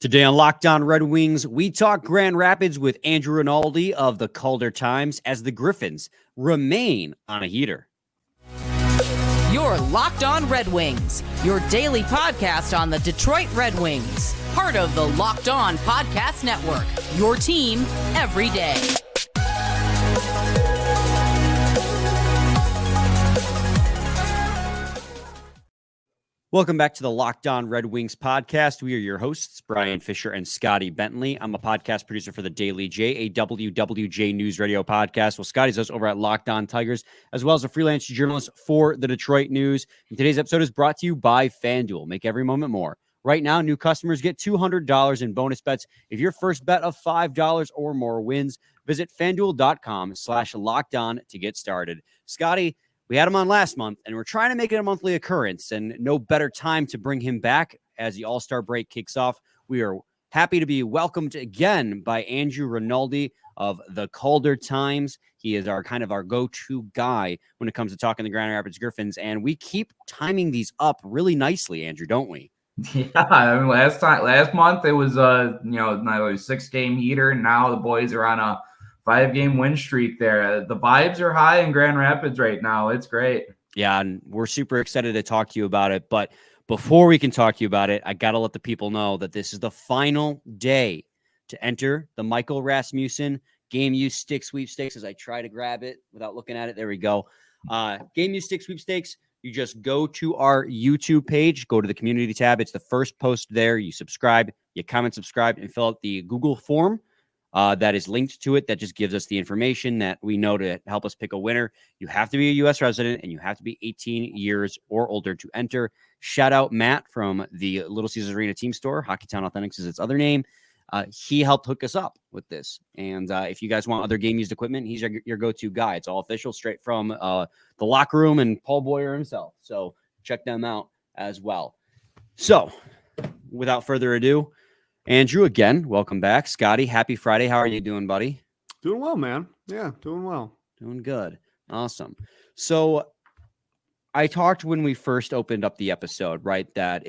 Today on Locked On Red Wings, we talk Grand Rapids with Andrew Rinaldi of the Calder Times as the Griffins remain on a heater. You're Locked On Red Wings, your daily podcast on the Detroit Red Wings. Part of the Locked On Podcast Network, your team every day. Welcome back to the Locked On Red Wings podcast. We are your hosts, Brian Fisher and Scotty Bentley. I'm a podcast producer for the Daily J, a WWJ News Radio podcast. Well, Scotty's us over at Locked On Tigers, as well as a freelance journalist for the Detroit News. And today's episode is brought to you by FanDuel. Make every moment more. Right now, new customers get $200 in bonus bets if your first bet of $5 or more wins. Visit FanDuel.com/LockedOn to get started. Scotty, we had him on last month, and we're trying to make it a monthly occurrence, and no better time to bring him back as the All-Star break kicks off. We are happy to be welcomed again by Andrew Rinaldi of the Calder Times. He is our go-to guy when it comes to talking the Grand Rapids Griffins, and we keep timing these up really nicely, Andrew, don't we? Yeah, I mean, last month it was a 6-game heater, and now the boys are on a 5-game win streak there. The vibes are high in Grand Rapids right now. It's great. Yeah, and we're super excited to talk to you about it. But before we can talk to you about it, I got to let the people know that this is the final day to enter the Michael Rasmussen Game Use Stick Sweepstakes. As I try to grab it without looking at it. There we go. Game Use Stick Sweepstakes. You just go to our YouTube page, go to the community tab. It's the first post there. You subscribe, you comment, subscribe, and fill out the Google form. That is linked to it. That just gives us the information that we know to help us pick a winner. You have to be a U.S. resident and you have to be 18 years or older to enter. Shout out Matt from the Little Caesars Arena team store. Hockeytown Authentics is its other name. He helped hook us up with this. And if you guys want other game used equipment, he's your go-to guy. It's all official, straight from the locker room and Paul Boyer himself. So check them out as well. So without further ado, Andrew, again, welcome back. Scotty, happy Friday. How are you doing, buddy? Doing well, man. Yeah, doing well. Doing good. Awesome. So I talked when we first opened up the episode, right, that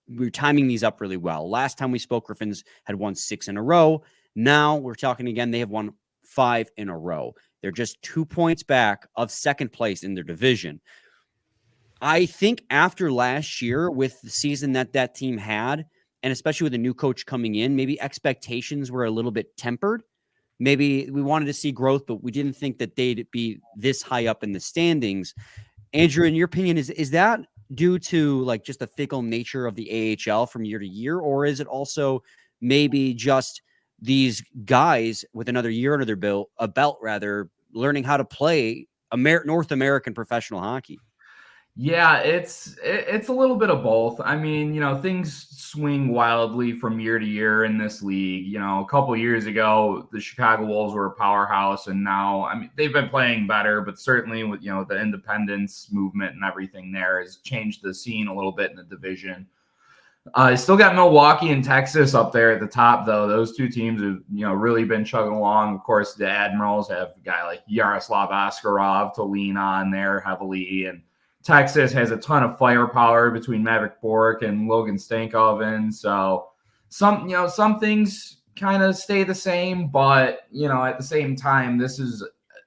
we're timing these up really well. Last time we spoke, Griffins had won 6 in a row. Now we're talking again. They have won 5 in a row. They're just 2 points back of second place in their division. I think after last year, with the season that team had, and especially with a new coach coming in, maybe expectations were a little bit tempered. Maybe we wanted to see growth, but we didn't think that they'd be this high up in the standings. Andrew, in your opinion, is that due to like just the fickle nature of the AHL from year to year, or is it also maybe just these guys with another year under their belt, learning how to play North American professional hockey? Yeah, it's a little bit of both. I mean, things swing wildly from year to year in this league. A couple of years ago, the Chicago Wolves were a powerhouse, and now, I mean, they've been playing better, but certainly with, the independence movement and everything there has changed the scene a little bit in the division. Still got Milwaukee and Texas up there at the top, though. Those two teams have, really been chugging along. Of course, the Admirals have a guy like Yaroslav Askarov to lean on there heavily, and Texas has a ton of firepower between Maverick Bork and Logan Stankoven. So some things kind of stay the same, but, at the same time, this is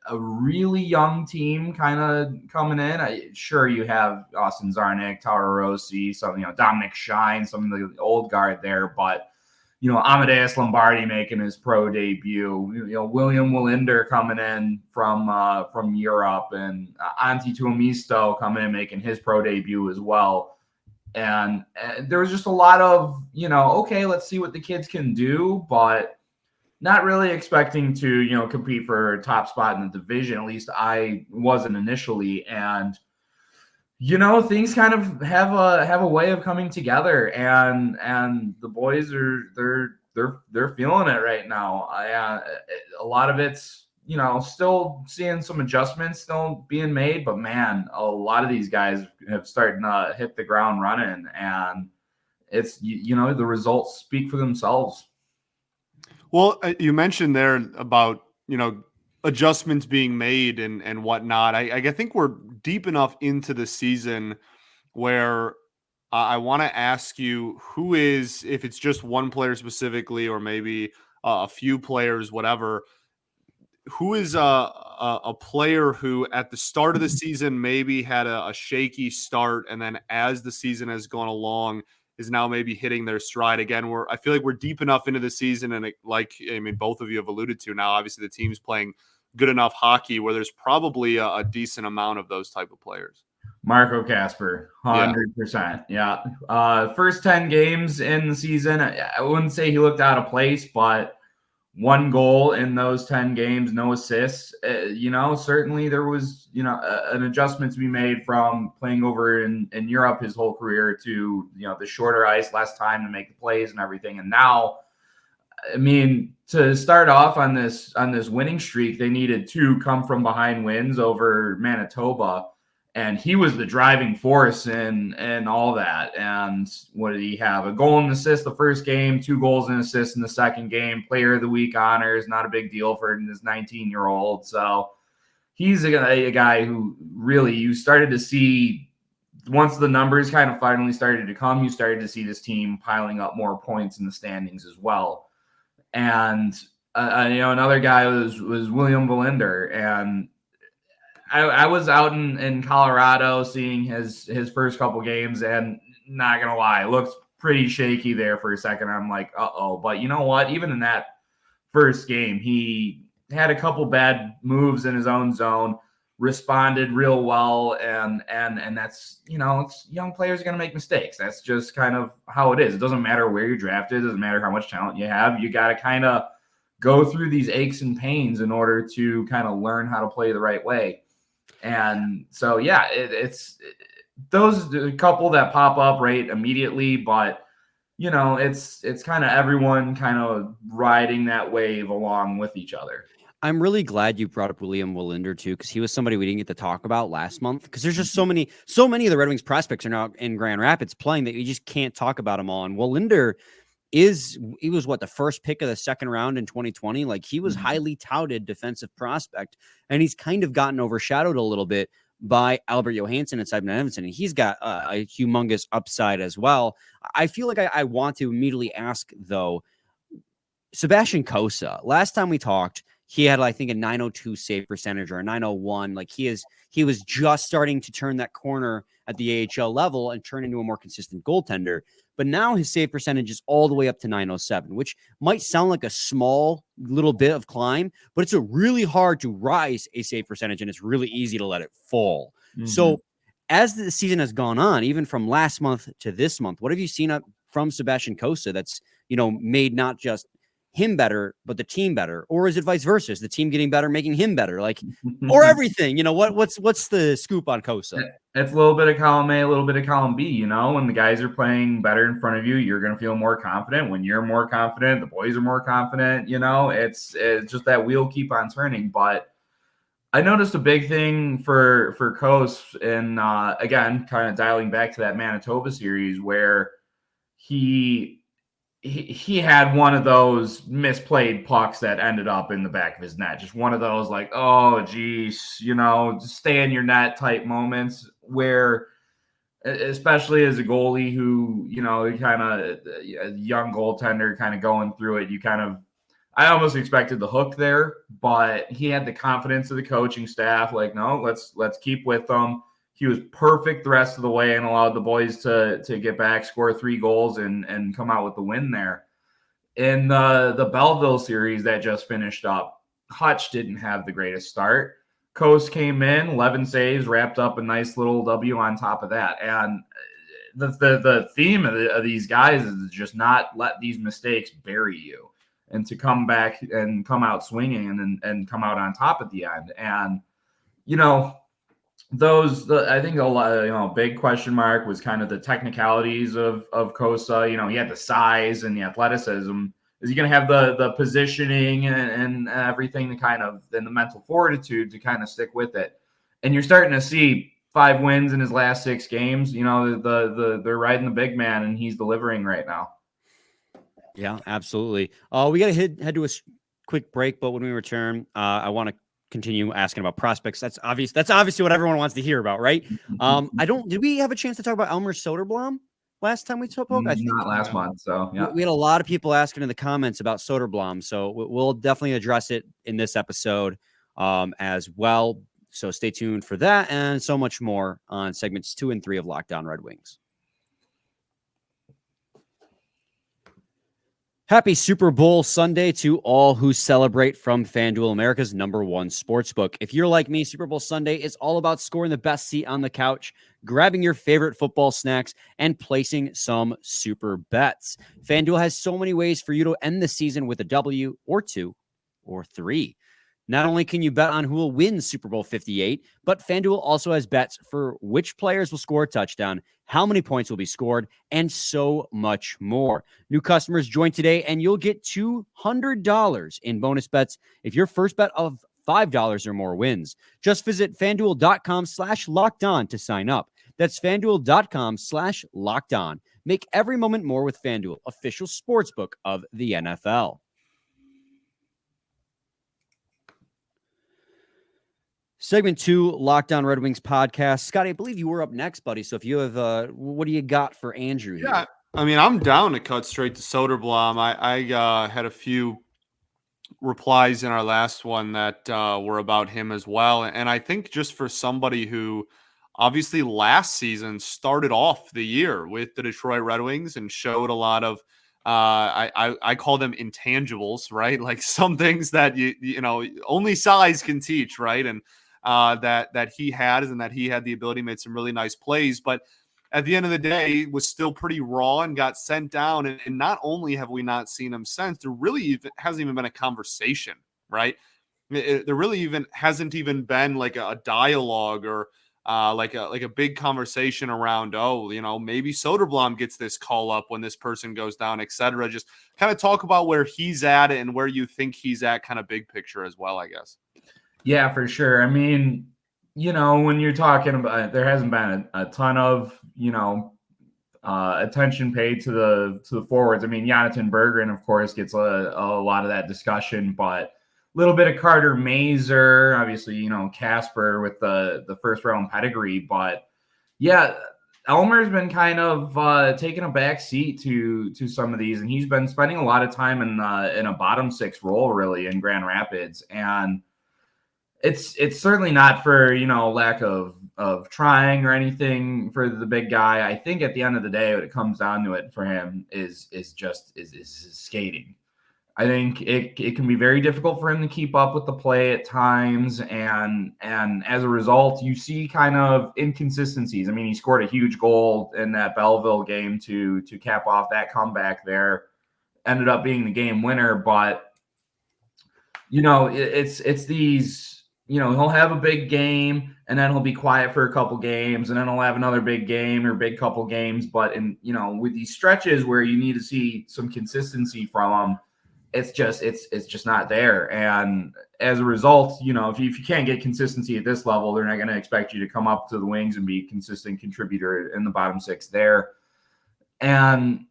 a really young team kind of coming in. Sure, you have Austin Zarnik, Taro Rossi, Dominic Shine, some of the old guard there, but Amadeus Lombardi making his pro debut, William Wallinder coming in from Europe, and Antti Tuomisto coming in making his pro debut as well. And there was just a lot of, okay, let's see what the kids can do, but not really expecting to, compete for a top spot in the division. At least I wasn't initially. And things kind of have a way of coming together, and the boys they're feeling it right now. A lot of it's still seeing some adjustments still being made, but man, a lot of these guys have started to hit the ground running, and it's the results speak for themselves. Well, you mentioned there about adjustments being made and whatnot. I think we're deep enough into the season where I want to ask you who is, if it's just one player specifically, or maybe a few players, whatever. Who is a player who at the start of the season maybe had a shaky start, and then as the season has gone along is now maybe hitting their stride again? I feel like we're deep enough into the season, and both of you have alluded to now, obviously the team's playing good enough hockey where there's probably a decent amount of those type of players. Marco Kasper, 100%. Yeah. First 10 games in the season, I wouldn't say he looked out of place, but 1 goal in those 10 games, no assists. Certainly there was, an adjustment to be made from playing over in Europe his whole career to, the shorter ice, less time to make the plays and everything. And now, to start off on this winning streak, they needed 2 come from behind wins over Manitoba. And he was the driving force in all that. And what did he have? A goal and an assist the first game, 2 goals and assists in the second game. Player of the week honors, not a big deal for this 19-year-old. So he's a guy who really you started to see once the numbers kind of finally started to come, you started to see this team piling up more points in the standings as well. And, another guy was William Verlinder. And I was out in Colorado seeing his first couple games, and not gonna lie, it looked pretty shaky there for a second. I'm like, uh-oh. But you know what? Even in that first game, he had a couple bad moves in his own zone, responded real well, and that's, it's young players are gonna make mistakes. That's just kind of how it is. It doesn't matter where you're drafted, it doesn't matter how much talent you have. You gotta kind of go through these aches and pains in order to kind of learn how to play the right way. And so, yeah, it's those a couple that pop up right immediately, but it's kind of everyone kind of riding that wave along with each other. I'm really glad you brought up William Wallinder too, because he was somebody we didn't get to talk about last month. Because there's just so many of the Red Wings prospects are now in Grand Rapids playing that you just can't talk about them all. And Wallinder he was the first pick of the second round in 2020. Like, he was highly touted defensive prospect, and he's kind of gotten overshadowed a little bit by Albert Johansson and Sebastian Cossa, and he's got a humongous upside as well. I feel like I want to immediately ask though, Sebastian Cossa, last time we talked, he had, I think, a 902 save percentage or a 901. Like, he was just starting to turn that corner at the AHL level and turn into a more consistent goaltender. But now his save percentage is all the way up to 907, which might sound like a small little bit of climb, but it's really hard to rise a save percentage, and it's really easy to let it fall. Mm-hmm. So as the season has gone on, even from last month to this month, what have you seen from Sebastian Cossa that's, made not just him better, but the team better? Or is it vice versa? Is the team getting better, making him better? Like, or everything, what's the scoop on Cossa? It's a little bit of column A, a little bit of column B. When the guys are playing better in front of you, you're going to feel more confident. When you're more confident, the boys are more confident. It's just that wheel keep on turning. But I noticed a big thing for Cossa, and again, kind of dialing back to that Manitoba series where he had one of those misplayed pucks that ended up in the back of his net. Just one of those like, oh, geez, just stay in your net type moments where, especially as a goalie who, kind of a young goaltender kind of going through it, I almost expected the hook there, but he had the confidence of the coaching staff. Like, no, let's keep with them. He was perfect the rest of the way and allowed the boys to get back, score 3 goals, and come out with the win there. In the Belleville series that just finished up, Hutch didn't have the greatest start. Cossa came in, 11 saves, wrapped up a nice little W on top of that. And the theme of these guys is just not let these mistakes bury you, and to come back and come out swinging and come out on top at the end. And, I think a lot, big question mark was kind of the technicalities of Cossa. He had the size and the athleticism. Is he going to have the positioning and everything to kind of, and the mental fortitude to kind of stick with it? And you're starting to see 5 wins in his last 6 games. They're riding the big man, and he's delivering right now. Yeah, absolutely. We got to head to a quick break, but when we return, I want to continue asking about prospects. That's obvious. That's obviously what everyone wants to hear about, right? Did we have a chance to talk about Elmer Soderblom? last time we spoke? I think not last month. So yeah, we had a lot of people asking in the comments about Soderblom, so we'll definitely address it in this episode as well. So stay tuned for that and so much more on segments 2 and 3 of Locked On Red Wings. Happy Super Bowl Sunday to all who celebrate from FanDuel, America's #1 sportsbook. If you're like me, Super Bowl Sunday is all about scoring the best seat on the couch, grabbing your favorite football snacks, and placing some super bets. FanDuel has so many ways for you to end the season with a W or 2 or 3. Not only can you bet on who will win Super Bowl 58, but FanDuel also has bets for which players will score a touchdown, how many points will be scored, and so much more. New customers join today, and you'll get $200 in bonus bets if your first bet of $5 or more wins. Just visit FanDuel.com/LockedOn to sign up. That's FanDuel.com/LockedOn. Make every moment more with FanDuel, official sportsbook of the NFL. Segment 2, Locked On Red Wings podcast. Scotty, I believe you were up next, buddy. So if you have, what do you got for Andrew here? Yeah, I mean, I'm down to cut straight to Soderblom. I had a few replies in our last one that were about him as well. And I think just for somebody who obviously last season started off the year with the Detroit Red Wings and showed a lot of I call them intangibles, right? Like some things that you know only size can teach, right? And that he had and that he had the ability, made some really nice plays, but at the end of the day was still pretty raw and got sent down. And not only have we not seen him since, there really hasn't even been a conversation, right? There really hasn't even been like a dialogue or like a big conversation around, maybe Soderblom gets this call up when this person goes down, etc. Just kind of talk about where he's at and where you think he's at, kind of big picture as well, I guess. Yeah, for sure. I mean, when you're talking about, there hasn't been a ton of, attention paid to the forwards. I mean, Jonathan Berggren, of course, gets a lot of that discussion, but a little bit of Carter Mazer, obviously, Casper with the first round pedigree. But yeah, Elmer's been kind of taking a back seat to some of these, and he's been spending a lot of time in a bottom six role, really, in Grand Rapids. And it's certainly not for, lack of trying or anything for the big guy. I think at the end of the day, what it comes down to it for him is skating. I think it can be very difficult for him to keep up with the play at times. And as a result, you see kind of inconsistencies. I mean, he scored a huge goal in that Belleville game to cap off that comeback there. Ended up being the game winner. But, it's these, he'll have a big game and then he'll be quiet for a couple games and then he'll have another big game or big couple games. But with these stretches where you need to see some consistency from him, it's just not there. And as a result, if you can't get consistency at this level, they're not going to expect you to come up to the Wings and be a consistent contributor in the bottom six there. And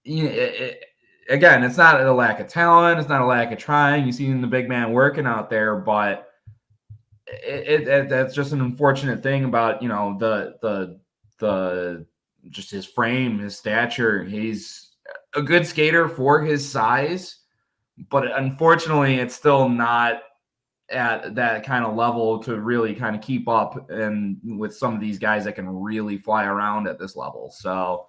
again, it's not a lack of talent. It's not a lack of trying. You see the big man working out there, but that's just an unfortunate thing about the just his frame, his stature. He's a good skater for his size, but unfortunately, it's still not at that kind of level to really kind of keep up and with some of these guys that can really fly around at this level. So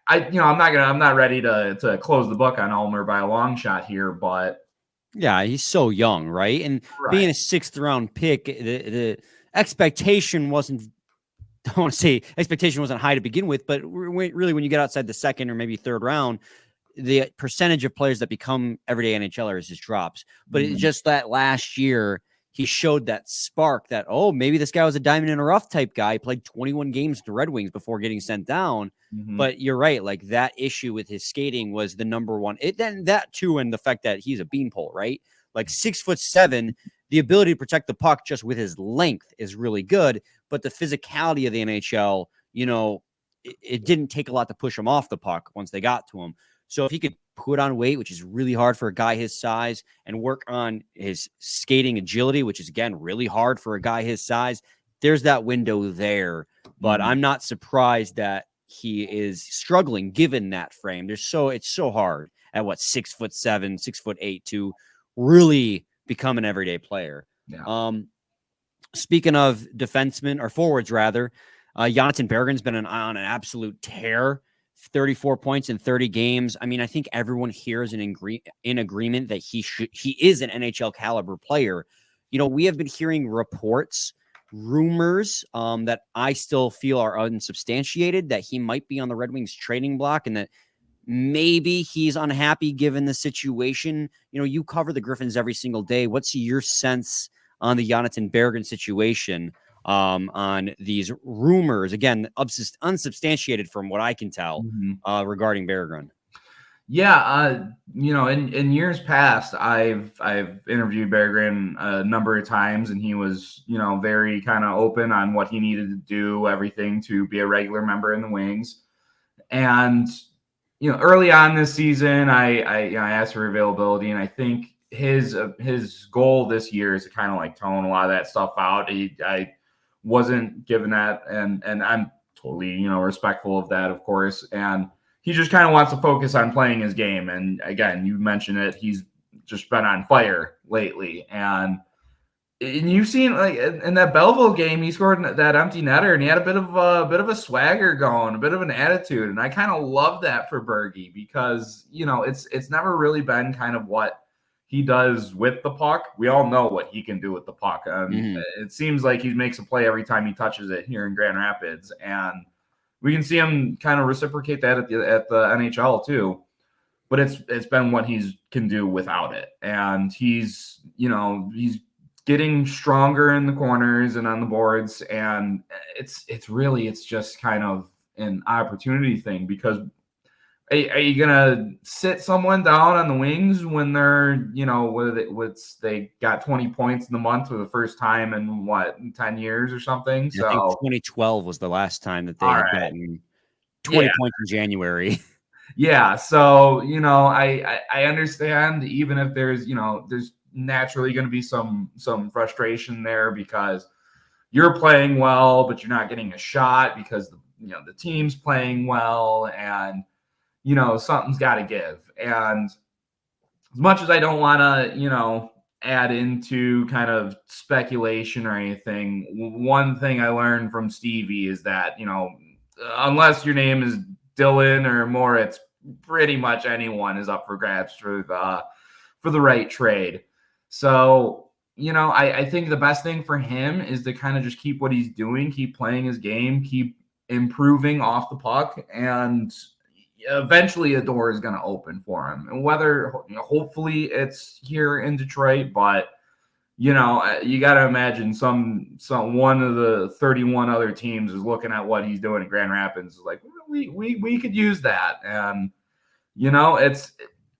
I'm not ready to close the book on Ulmer by a long shot here, but. Yeah, he's so young, right? And being a 6th round pick, the expectation wasn't, I don't want to say expectation wasn't high to begin with, but really when you get outside the 2nd or maybe 3rd round, the percentage of players that become everyday NHLers just drops. But it's just that last year, he showed that spark that, maybe this guy was a diamond in a rough type guy. He played 21 games with the Red Wings before getting sent down. But you're right. Like that issue with his skating was the number one. Then that too, and the fact that he's a beanpole, right? Like 6'7", the ability to protect the puck just with his length is really good. But the physicality of the NHL, it didn't take a lot to push him off the puck once they got to him. So if he could put on weight, which is really hard for a guy his size, and work on his skating agility, which is, again, really hard for a guy his size, there's that window there. But I'm not surprised that he is struggling given that frame. It's so hard at 6'7", 6'8" to really become an everyday player. Yeah. Speaking of defensemen or forwards rather, Jonathan Berggren's been on an absolute tear. 34 points in 30 games. I mean, I think everyone here is in agreement that he is an NHL caliber player. You know, we have been hearing reports, rumors that I still feel are unsubstantiated that he might be on the Red Wings trading block and that maybe he's unhappy given the situation. You know, you cover the Griffins every single day. What's your sense on the Jonathan Berggren situation, on these rumors, again, unsubstantiated from what I can tell, regarding Berggren? Yeah, you know, in years past, I've interviewed Berggren a number of times, and he was, you know, very kind of open on what he needed to do, everything to be a regular member in the Wings. And you know, early on this season, I asked for availability, and I think his goal this year is to kind of like tone a lot of that stuff out. I wasn't given that, and I'm totally, you know, respectful of that, of course. And he just kind of wants to focus on playing his game. And again, you mentioned it, he's just been on fire lately. And you've seen, like, in that Belleville game, he scored that empty netter, and he had a bit of a swagger going, a bit of an attitude. And I kind of love that for Bergie, because, you know, it's never really been kind of what he does with the puck. We all know what he can do with the puck. It seems like he makes a play every time he touches it here in Grand Rapids, and we can see him kind of reciprocate that at the NHL too. But it's been what he can do without it, and he's getting stronger in the corners and on the boards, and it's just kind of an opportunity thing, because are you gonna sit someone down on the wings when they're, you know, they got 20 points in the month for the first time in 10 years or something? So I think 2012 was the last time that they had gotten 20 points in January. Yeah, so, you know, I understand, even if there's naturally going to be some frustration there, because you're playing well, but you're not getting a shot because the team's playing well, and something's got to give. And as much as I don't want to add into kind of speculation or anything, one thing I learned from Stevie is that unless your name is Dylan or Moritz, pretty much anyone is up for grabs for the right trade. So, I think the best thing for him is to kind of just keep what he's doing, keep playing his game, keep improving off the puck, and eventually a door is going to open for him. And whether, hopefully it's here in Detroit, but you got to imagine some one of the 31 other teams is looking at what he's doing in Grand Rapids, is like, we could use that. And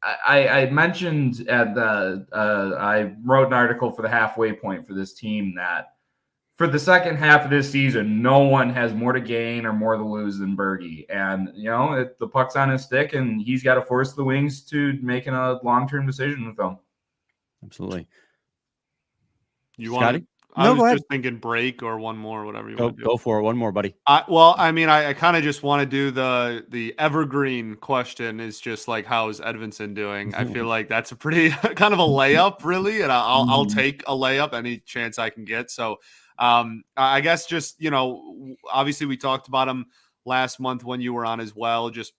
I mentioned I wrote an article for the Halfway Point for this team that for the second half of this season, no one has more to gain or more to lose than Bergie. And, the puck's on his stick, and he's got to force the Wings to making a long-term decision with them. Absolutely. You want to? I was just thinking break or one more, whatever you want to do. Go for it. One more, buddy. I kind of just want to do the evergreen question, is just like, how's Edvinsson doing? I feel like that's a pretty kind of a layup, really, and I'll take a layup any chance I can get. So I guess just, obviously we talked about him last month when you were on as well. Just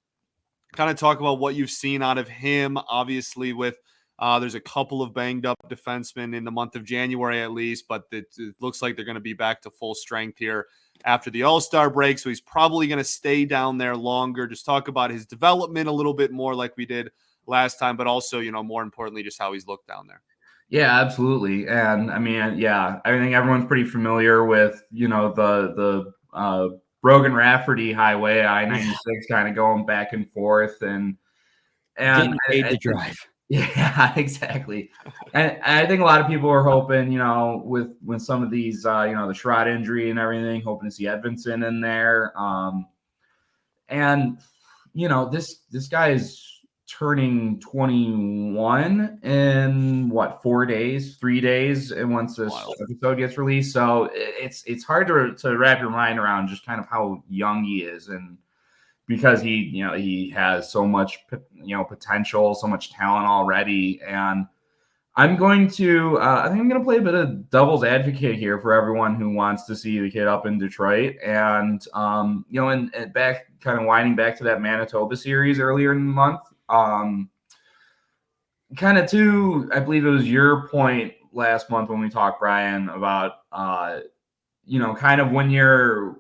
kind of talk about what you've seen out of him, obviously with there's a couple of banged up defensemen in the month of January at least, but it looks like they're going to be back to full strength here after the All-Star break. So he's probably going to stay down there longer. Just talk about his development a little bit more like we did last time, but also, more importantly, just how he's looked down there. Yeah, absolutely. And I mean, yeah, I think everyone's pretty familiar with, the Brogan Rafferty Highway, I-96 kind of going back and forth, and getting paid to drive. Yeah, exactly. And I think a lot of people are hoping, with some of these, the Sherrod injury and everything, hoping to see Edvinsson in there. And this guy is turning 21 in 3 days, and once this episode gets released. So it's hard to wrap your mind around just kind of how young he is. And because he has so much, potential, so much talent already. And I'm going to, I think I'm going to play a bit of devil's advocate here for everyone who wants to see the kid up in Detroit. And, and back, kind of winding back to that Manitoba series earlier in the month, kind of to, I believe it was your point last month when we talked, Brian, about, kind of when you're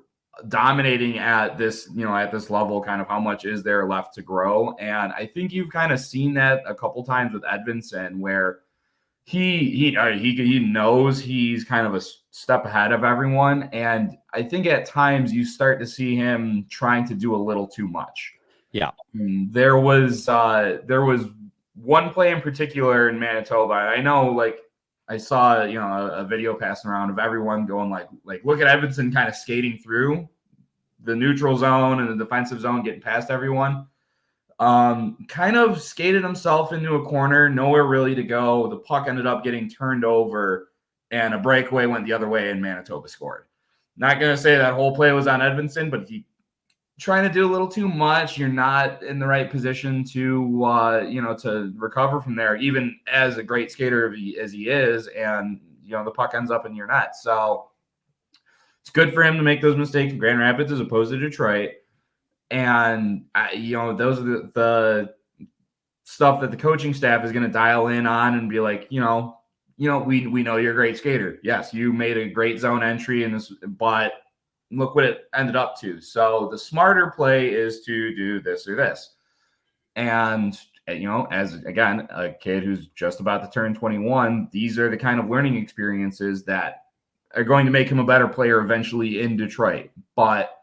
dominating at this, at this level, kind of how much is there left to grow. And I think you've kind of seen that a couple times with Edvinsson, where he knows he's kind of a step ahead of everyone. And I think at times you start to see him trying to do a little too much. Yeah. There was one play in particular in Manitoba. I know, like, I saw, a video passing around of everyone going like, look at Edvinsson kind of skating through the neutral zone and the defensive zone, getting past everyone. Kind of skated himself into a corner, nowhere really to go. The puck ended up getting turned over, and a breakaway went the other way, and Manitoba scored. Not going to say that whole play was on Edvinsson, but he trying to do a little too much. You're not in the right position to, to recover from there, even as a great skater as he is, and, the puck ends up in your net. So it's good for him to make those mistakes in Grand Rapids as opposed to Detroit. And, those are the stuff that the coaching staff is going to dial in on and be like, we know you're a great skater. Yes, you made a great zone entry in this, but look what it ended up to. So the smarter play is to do this or this. And, as, again, a kid who's just about to turn 21, these are the kind of learning experiences that are going to make him a better player eventually in Detroit. But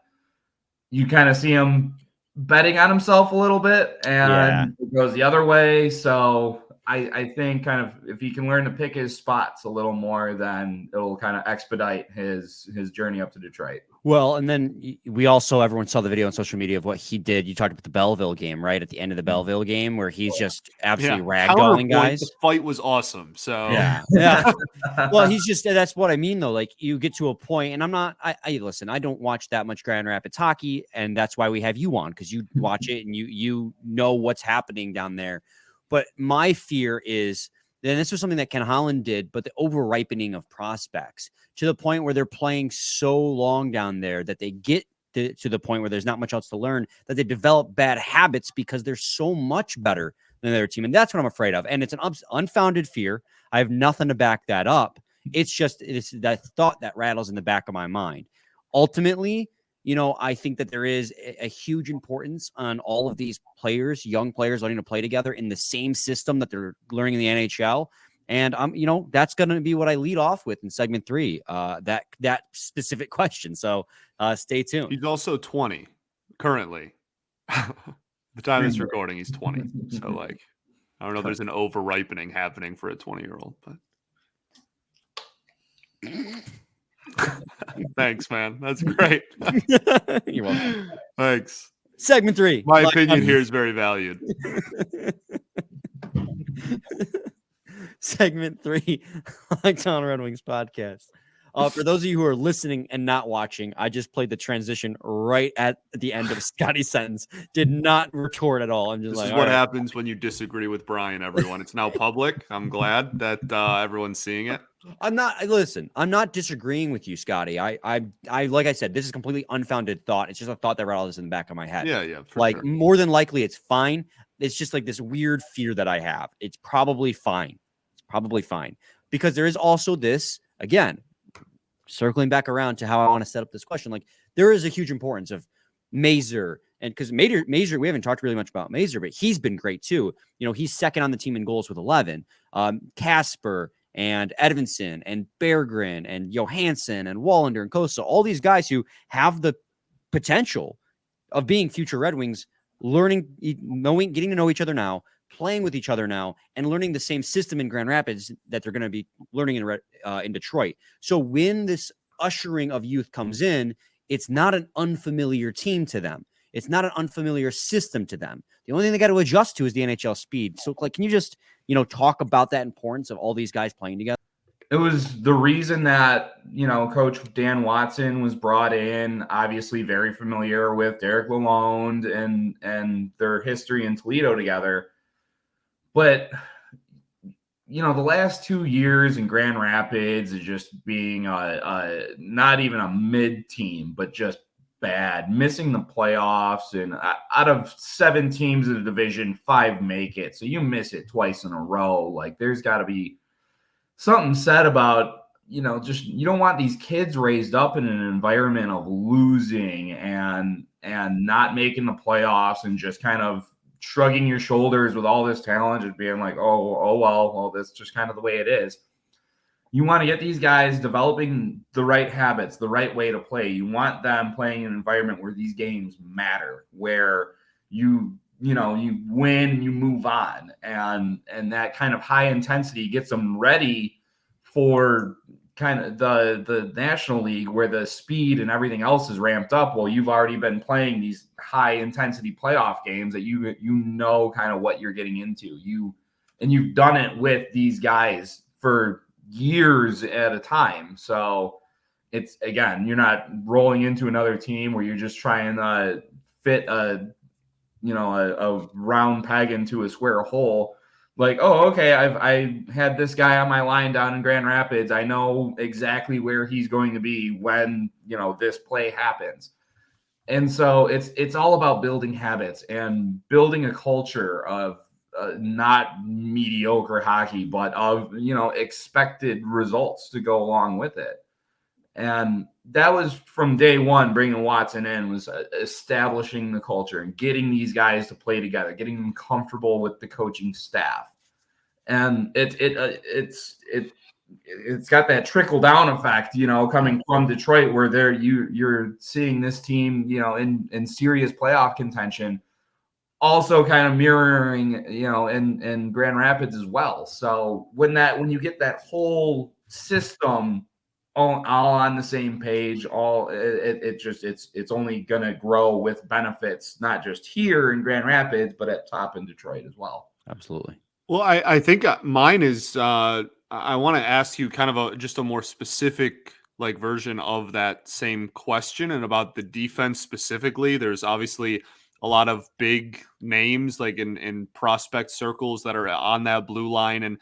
you kind of see him betting on himself a little bit, and it goes the other way. So I think kind of if he can learn to pick his spots a little more, then it'll kind of expedite his journey up to Detroit. Well, and then everyone saw the video on social media of what he did. You talked about the Belleville game, right? At the end of the Belleville game, where he's just absolutely ragdolling guys. The fight was awesome. So yeah. Well, that's what I mean, though. Like, you get to a point, and listen, I don't watch that much Grand Rapids hockey, and that's why we have you on, because you watch it and you know what's happening down there. But my fear is, and this was something that Ken Holland did, but the over-ripening of prospects to the point where they're playing so long down there that they get to the point where there's not much else to learn, that they develop bad habits because they're so much better than their team. And that's what I'm afraid of. And it's an unfounded fear. I have nothing to back that up. It's that thought that rattles in the back of my mind. Ultimately, I think that there is a huge importance on all of these players, young players, learning to play together in the same system that they're learning in the NHL. And that's going to be what I lead off with in segment 3, that specific question. So stay tuned. He's also 20 currently. The time of this recording, he's 20. So, like, I don't know if there's an over ripening happening for a 20-year-old, but thanks, man. That's great. You're welcome. Thanks. Segment 3. My opinion here is very valued. Segment 3, Locked On Red Wings podcast. For those of you who are listening and not watching, I just played the transition right at the end of Scotty's sentence. Did not record at all. This is what happens when you disagree with Brian, everyone. It's now public. I'm glad that everyone's seeing it. I'm not disagreeing with you, Scotty. I like I said, this is completely unfounded thought. It's just a thought that rattles in the back of my head. Yeah. Like, sure. More than likely, it's fine. It's just like this weird fear that I have. It's probably fine. Because there is also this, again, circling back around to how I want to set up this question. Like, there is a huge importance of Mazur, and because Mazur, we haven't talked really much about Mazur, but he's been great too. He's second on the team in goals with 11. Kasper and Edvinsson and Berggren and Johansson and Wallander and Cossa, all these guys who have the potential of being future Red Wings, learning, knowing, getting to know each other now, playing with each other now, and learning the same system in Grand Rapids that they're going to be learning in Detroit. So when this ushering of youth comes in, it's not an unfamiliar team to them. It's not an unfamiliar system to them. The only thing they got to adjust to is the NHL speed. So, like, can you just, talk about that importance of all these guys playing together? It was the reason that, Coach Dan Watson was brought in, obviously very familiar with Derek Lalonde and their history in Toledo together. But, the last 2 years in Grand Rapids is just being not even a mid team, but just bad, missing the playoffs. And out of 7 teams in the division, 5 make it. So you miss it twice in a row. Like, there's got to be something said about, just you don't want these kids raised up in an environment of losing and not making the playoffs and just kind of shrugging your shoulders with all this talent, just being like, oh well, that's just kind of the way it is. You want to get these guys developing the right habits, the right way to play. You want them playing in an environment where these games matter, where you win and you move on, and that kind of high intensity gets them ready for kind of the National League, where the speed and everything else is ramped up. Well, you've already been playing these high intensity playoff games that you kind of what you're getting into. You've done it with these guys for years at a time. So it's, again, you're not rolling into another team where you're just trying to fit a round peg into a square hole. Like, oh, okay, I had this guy on my line down in Grand Rapids. I know exactly where he's going to be when, this play happens. And so it's all about building habits and building a culture of not mediocre hockey, but of, expected results to go along with it. And that was from day one. Bringing Watson in was establishing the culture and getting these guys to play together, getting them comfortable with the coaching staff. And it's got that trickle down effect, coming from Detroit, where you're seeing this team, in serious playoff contention, also kind of mirroring, in Grand Rapids as well. So when you get that whole system all on the same page, it's only going to grow with benefits, not just here in Grand Rapids, but at top in Detroit as well. Absolutely. Well, I think mine is, I want to ask you kind of just a more specific version of that same question, and about the defense specifically. There's obviously a lot of big names in prospect circles that are on that blue line, and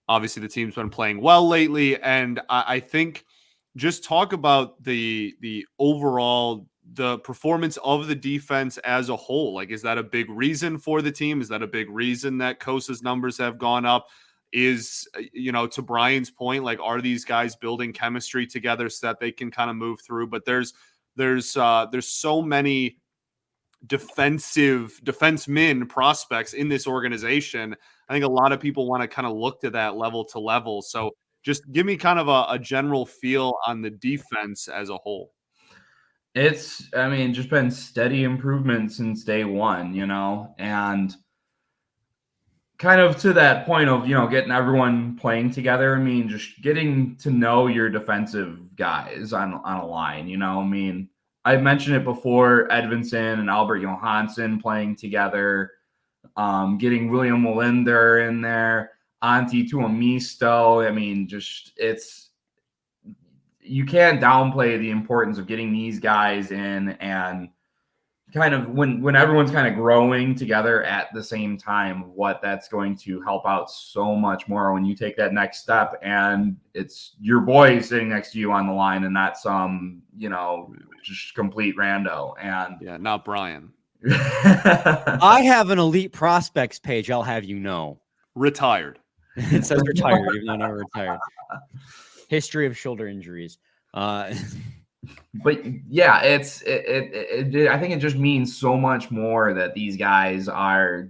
obviously the team's been playing well lately. And I think just talk about the overall, the performance of the defense as a whole. Is that a big reason for the team? Is that a big reason that Cossa's numbers have gone up? Is, to Brian's point, are these guys building chemistry together so that they can kind of move through? But there's so many defensemen prospects in this organization. I think a lot of people want to kind of look to that level to level. So just give me kind of a general feel on the defense as a whole. It's, just been steady improvement since day one, and kind of to that point of, getting everyone playing together. Just getting to know your defensive guys on a line, I've mentioned it before, Edvinsson and Albert Johansson playing together, getting William Wallinder in there, Antti Tuomisto. You can't downplay the importance of getting these guys in, and kind of when everyone's kind of growing together at the same time, what that's going to help out so much more when you take that next step and it's your boy sitting next to you on the line and not some, just complete rando. And yeah, not Brian. I have an elite prospects page, I'll have you know. Retired. It says retired, even though I never retired. History of shoulder injuries. But yeah, I think it just means so much more that these guys are,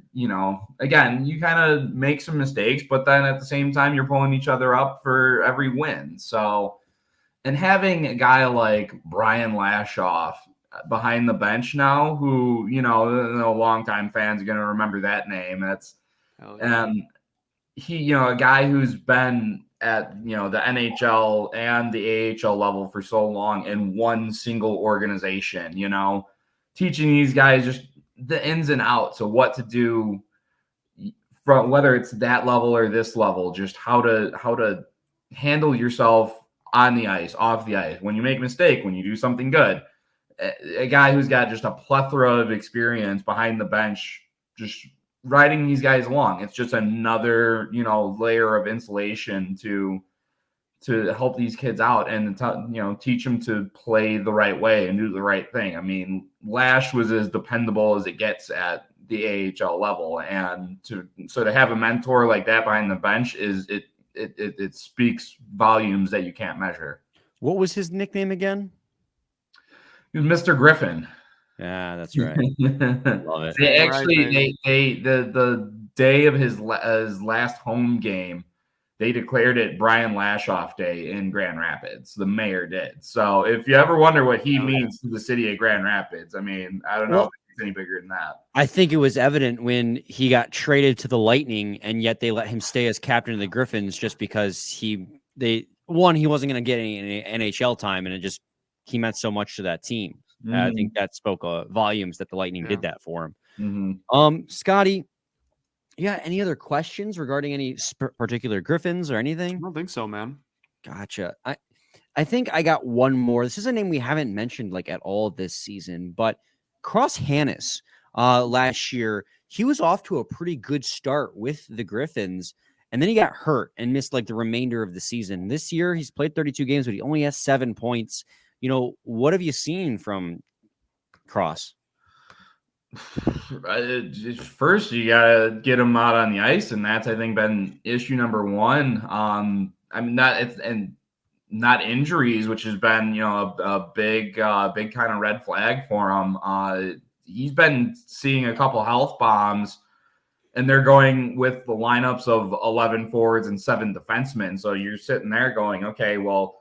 again, you kind of make some mistakes, but then at the same time, you're pulling each other up for every win. So, and having a guy like Brian Lashoff behind the bench now, who, longtime fans are going to remember that name. He, a guy who's been at, the NHL and the AHL level for so long in one single organization, teaching these guys just the ins and outs of what to do from whether it's that level or this level, just how to handle yourself on the ice, off the ice, when you make a mistake, when you do something good. A guy who's got just a plethora of experience behind the bench, just riding these guys along. It's just another, layer of insulation to help these kids out and teach them to play the right way and do the right thing. I mean, Lash was as dependable as it gets at the AHL level, and to have a mentor like that behind the bench it speaks volumes that you can't measure. What was his nickname again? He was Mr. Griffin. Yeah, that's right. Love it. They actually, Right, the day of his last home game, they declared it Brian Lashoff Day in Grand Rapids. The mayor did. So if you ever wonder what he means to the city of Grand Rapids, I mean, I don't know if it's any bigger than that. I think it was evident when he got traded to the Lightning, and yet they let him stay as captain of the Griffins just because he wasn't going to get any NHL time, and he meant so much to that team. Mm-hmm. I think that spoke volumes that the Lightning did that for him. Mm-hmm. Scotty, yeah, any other questions regarding any particular Griffins or anything? I don't think so, man. Gotcha. I think I got one more. This is a name we haven't mentioned at all this season, but Cross Hannes last year, he was off to a pretty good start with the Griffins, and then he got hurt and missed the remainder of the season. This year, he's played 32 games, but he only has 7 points. What have you seen from Cross? First, you gotta get him out on the ice, and that's, I think, been issue number one. I mean, not injuries, which has been a big kind of red flag for him. He's been seeing a couple health bombs, and they're going with the lineups of 11 forwards and 7 defensemen. So you're sitting there going, okay, well,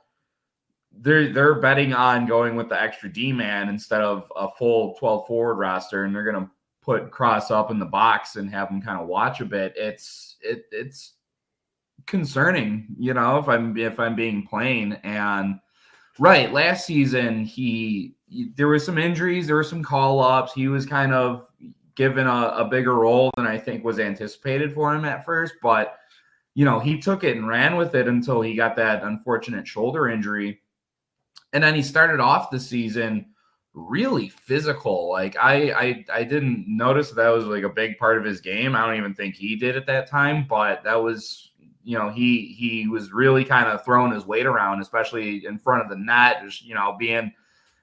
they're betting on going with the extra D-man instead of a full 12 forward roster, and they're going to put Cross up in the box and have him kind of watch a bit. It's concerning, if I'm being plain. And right, last season there was some injuries, there were some call-ups. He was kind of given a bigger role than I think was anticipated for him at first, but he took it and ran with it until he got that unfortunate shoulder injury. And then he started off the season really physical. I didn't notice that was a big part of his game. I don't even think he did at that time, but that was, he was really kind of throwing his weight around, especially in front of the net, just, being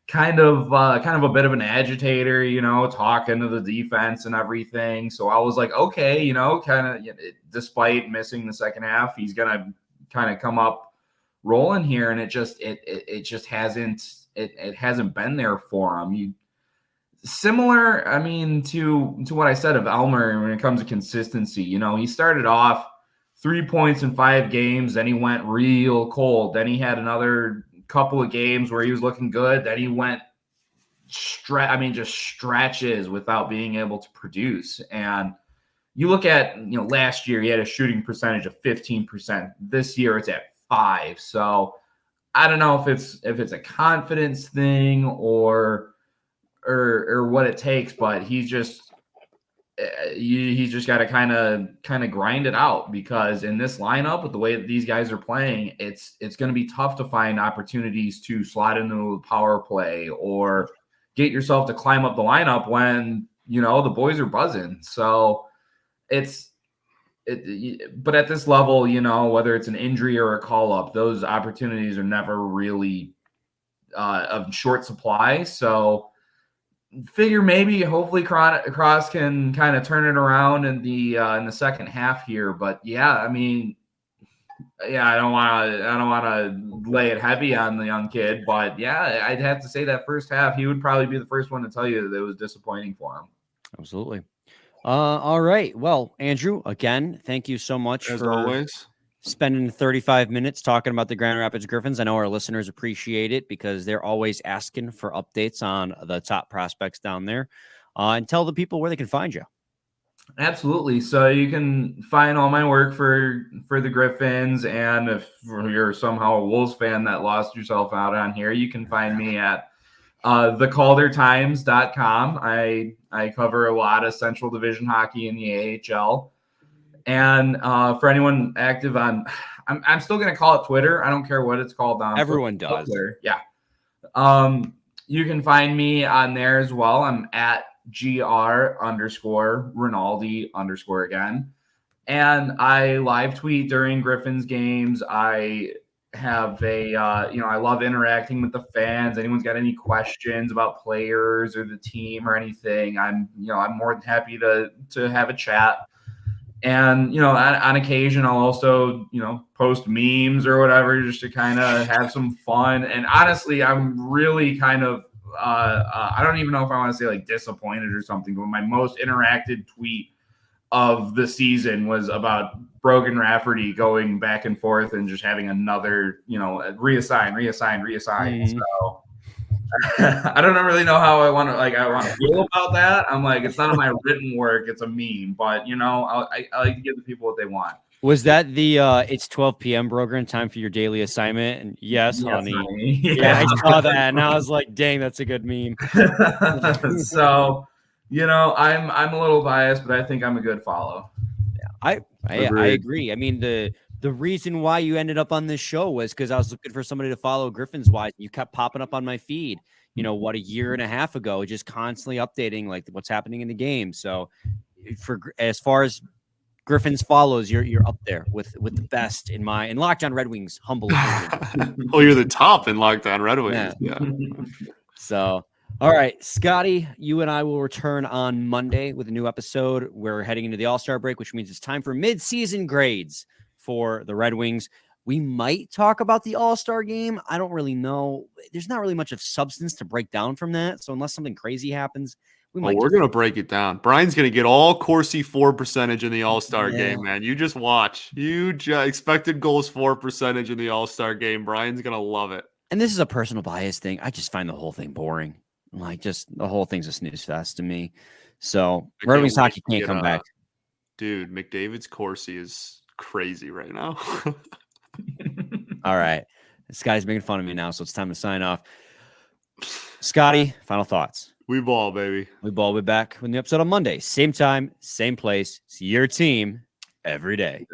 kind of a bit of an agitator, talking to the defense and everything. So I was like, okay, despite missing the second half, he's going to kind of come up rolling here, and it just hasn't been there for him. Similar, I mean, to what I said of Elmer when it comes to consistency. He started off 3 points in 5 games, then he went real cold. Then he had another couple of games where he was looking good. Then he went just stretches without being able to produce. And you look at last year he had a shooting percentage of 15%. This year it's at 5. So I don't know if it's a confidence thing or what it takes, but he's just got to kind of grind it out, because in this lineup with the way that these guys are playing, it's going to be tough to find opportunities to slot into a power play or get yourself to climb up the lineup when the boys are buzzing. So but at this level, whether it's an injury or a call-up, those opportunities are never really of short supply. So figure hopefully Cross can kind of turn it around in the second half here. But yeah, I mean, yeah, I don't want to lay it heavy on the young kid, but yeah, I'd have to say that first half, he would probably be the first one to tell you that it was disappointing for him. Absolutely. All right. Well, Andrew, again, thank you so much As for always spending 35 minutes talking about the Grand Rapids Griffins. I know our listeners appreciate it because they're always asking for updates on the top prospects down there. And tell the people where they can find you. Absolutely. So you can find all my work for the Griffins, and if you're somehow a Wolves fan that lost yourself out on here, you can find me at thecaldertimes.com. I cover a lot of Central Division hockey in the AHL. And for anyone active on, I'm still going to call it Twitter. I don't care what it's called on. Everyone does. Twitter. Yeah. You can find me on there as well. I'm at GR_Rinaldi_ again. And I live tweet during Griffins games. I have I love interacting with the fans. Anyone's got any questions about players or the team or anything, I'm more than happy to have a chat. And, on occasion, I'll also, post memes or whatever just to kind of have some fun. And honestly, I'm really kind of, I don't even know if I want to say like disappointed or something, but my most interacted tweet of the season was about Brogan Rafferty going back and forth and just having another, reassign. Mm-hmm. So I don't really know how I want to feel about that. I'm like, it's none of my written work. It's a meme, but I like to give the people what they want. Was that the it's 12 p.m. Berggren, time for your daily assignment? And yes, honey. Yeah, I saw that, and I was like, dang, that's a good meme. So, I'm a little biased, but I think I'm a good follow. Yeah, I agree. I mean, the reason why you ended up on this show was because I was looking for somebody to follow Griffins wise. You kept popping up on my feed, a year and a half ago, just constantly updating like what's happening in the game. So for as far as Griffins follows, you're up there with the best in Locked On Red Wings humble opinion. Oh, you're the top in Locked On Red Wings. Yeah. So all right, Scotty, you and I will return on Monday with a new episode. We're heading into the All-Star break, which means it's time for mid-season grades for the Red Wings. We might talk about the All-Star game. I don't really know. There's not really much of substance to break down from that. So unless something crazy happens, we're going to break it down. Brian's going to get all Corsi 4 percentage in the All-Star game, man. You just watch. Expected goals 4 percentage in the All-Star game. Brian's going to love it. And this is a personal bias thing. I just find the whole thing boring. Like, just the whole thing's a snooze fest to me. So Red Wings hockey can't come back. Dude, McDavid's Corsi is crazy right now. All right. This guy's making fun of me now, so it's time to sign off. Scotty, final thoughts. We ball, baby. We ball. We'll be back with the episode on Monday. Same time, same place. It's your team every day.